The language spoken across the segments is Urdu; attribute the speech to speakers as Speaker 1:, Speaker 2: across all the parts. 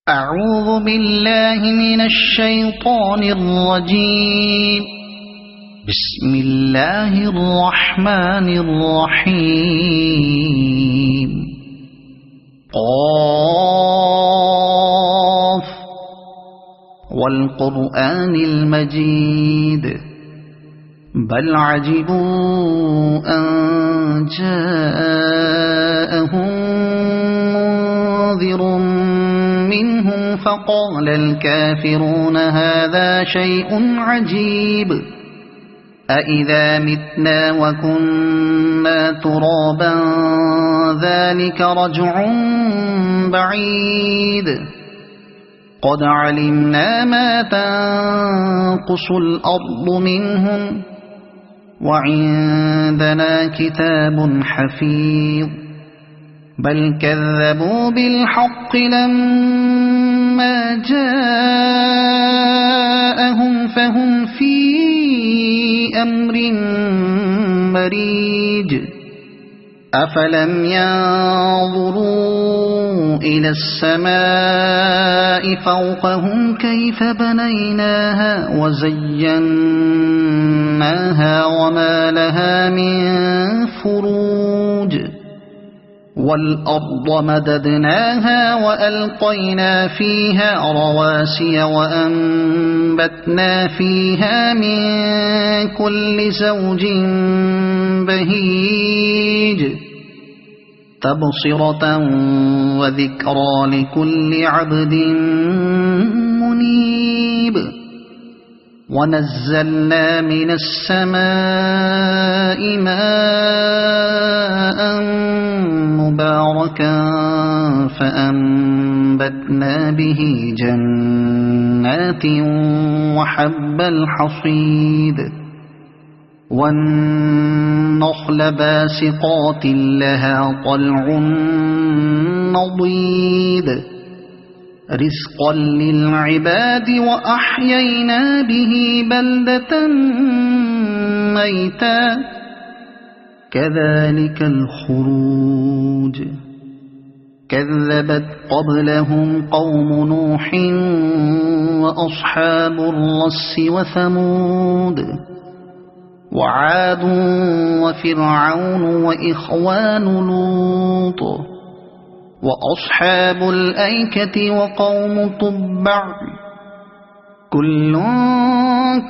Speaker 1: أعوذ بالله من الشيطان الرجيم. بسم الله الرحمن الرحيم. قاف والقرآن المجيد بل عجبوا أن جاءهم منذر منهم فقال الكافرون هذا شيء عجيب أإذا متنا وكنا ترابا ذلك رجع بعيد قد علمنا ما تنقص الأرض منهم وعندنا كتاب حفيظ بل كذبوا بالحق لما جاءهم فهم في أمر مريج أفلم ينظروا إلى السماء فوقهم كيف بنيناها وزيناها وما لها من فروج والأرض مددناها وألقينا فيها رواسي وأنبتنا فيها من كل زوج بهيج تبصرة وذكرى لكل عبد منيب ونزلنا من السماء ماء مباركا فأنبتنا به جنات وحب الحصيد والنخل باسقات لها طلع نضيد رزقا للعباد وأحيينا به بلدة ميتا كذلك الخروج كذبت قبلهم قوم نوح وأصحاب الرس وثمود وعاد وفرعون وإخوان لوط وأصحاب الأيكة وقوم تبع كل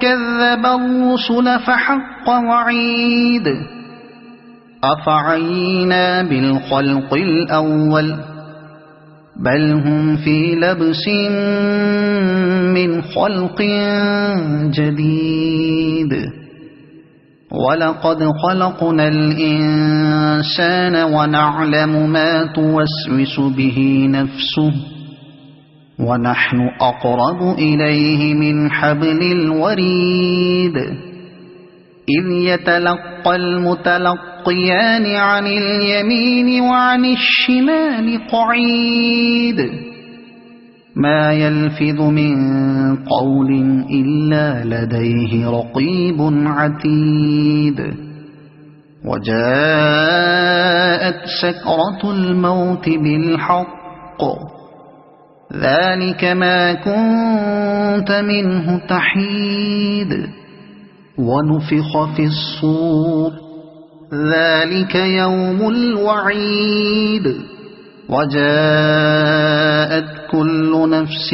Speaker 1: كذب الرسل فحق وعيد أفعينا بالخلق الأول بل هم في لبس من خلق جديد ولقد خلقنا الإنسان ونعلم ما توسوس به نفسه ونحن أقرب إليه من حبل الوريد إذ يتلقى المتلقيان عن اليمين وعن الشمال قعيد ما يلفظ من قول إلا لديه رقيب عتيد وجاءت سكرة الموت بالحق ذلك ما كنت منه تحيد ونفخ في الصور ذلك يوم الوعيد وجاءت كل نفس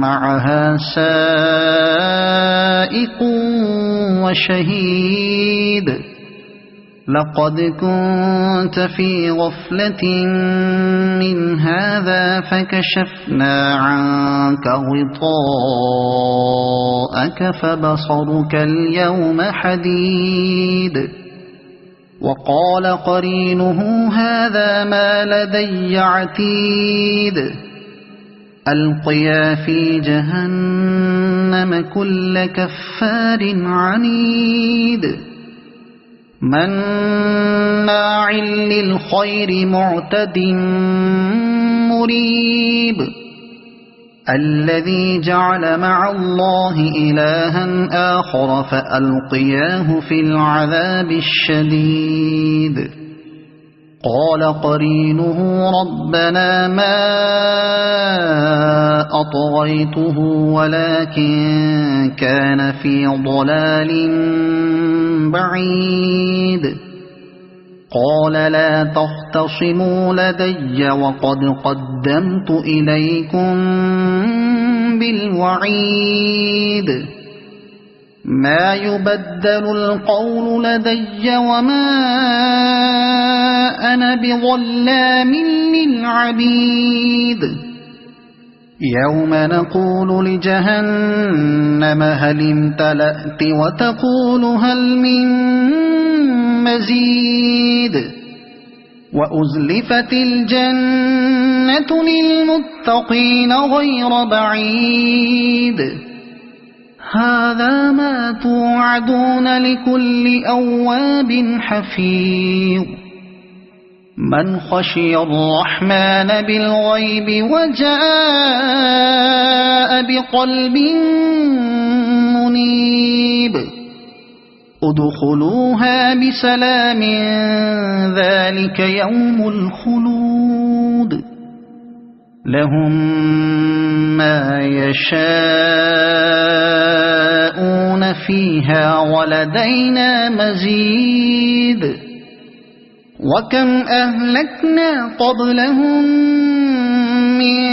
Speaker 1: معها سائق وشهيد لقد كنت في غفلة من هذا فكشفنا عنك غطاءك فبصرك اليوم حديد وقال قرينه هذا ما لدي عتيد ألقيا في جهنم كل كفار عنيد مناع للخير معتد مريب الذي جعل مع الله إلها آخر فألقياه في العذاب الشديد قال قرينه ربنا ما أطغيته ولكن كان في ضلال بعيد قال لا تختصموا لدي وقد قدمت إليكم بالوعيد ما يبدل القول لدي وما أنا بظلام للعبيد يوم نقول لجهنم هل امتلأت وتقول هل من مزيد وأزلفت الجنة للمتقين غير بعيد هذا ما توعدون لكل أواب حفيظ من خشي الرحمن بالغيب وجاء بقلب منيب ادخلوها بسلام ذلك يوم الخلود لهم ما يشاءون فيها ولدينا مزيد وكم أهلكنا قبلهم من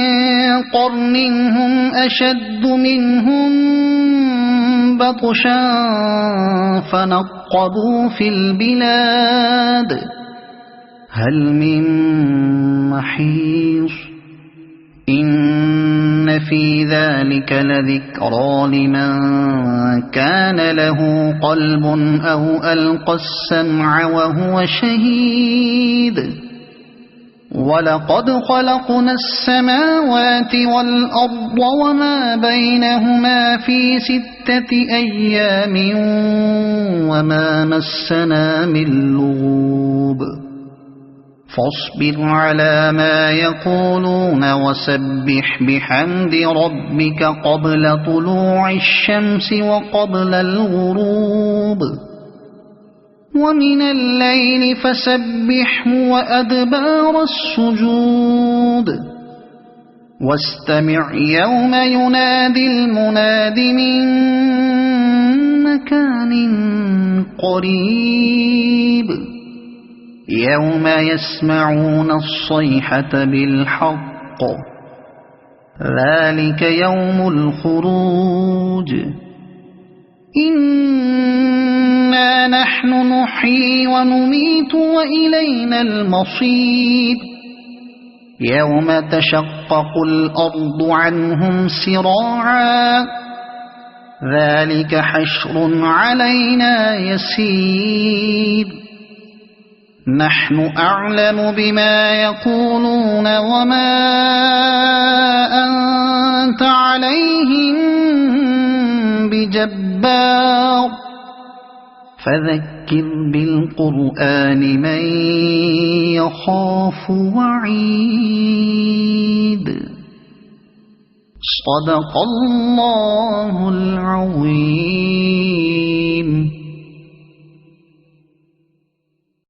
Speaker 1: قرن هم أشد منهم بطشا فنقبوا في البلاد هل من محيص إن في ذلك لذكرى لمن كان له قلب أو ألقى السمع وهو شهيد ولقد خلقنا السماوات والأرض وما بينهما في 6 أيام وما مسنا من لغوب فاصبر على ما يقولون وسبح بحمد ربك قبل طلوع الشمس وقبل الغروب ومن الليل فسبحه وأدبار السجود واستمع يوم ينادي المناد من مكان قريب يوم يسمعون الصيحة بالحق ذلك يوم الخروج إنا نحن نحيي ونميت وإلينا المصير يوم تشقق الأرض عنهم سراعا ذلك حشر علينا يسير نحن أعلم بما يقولون وما أنت عليهم بجبار فذكر بالقرآن من يخاف وعيد صدق الله العظيم.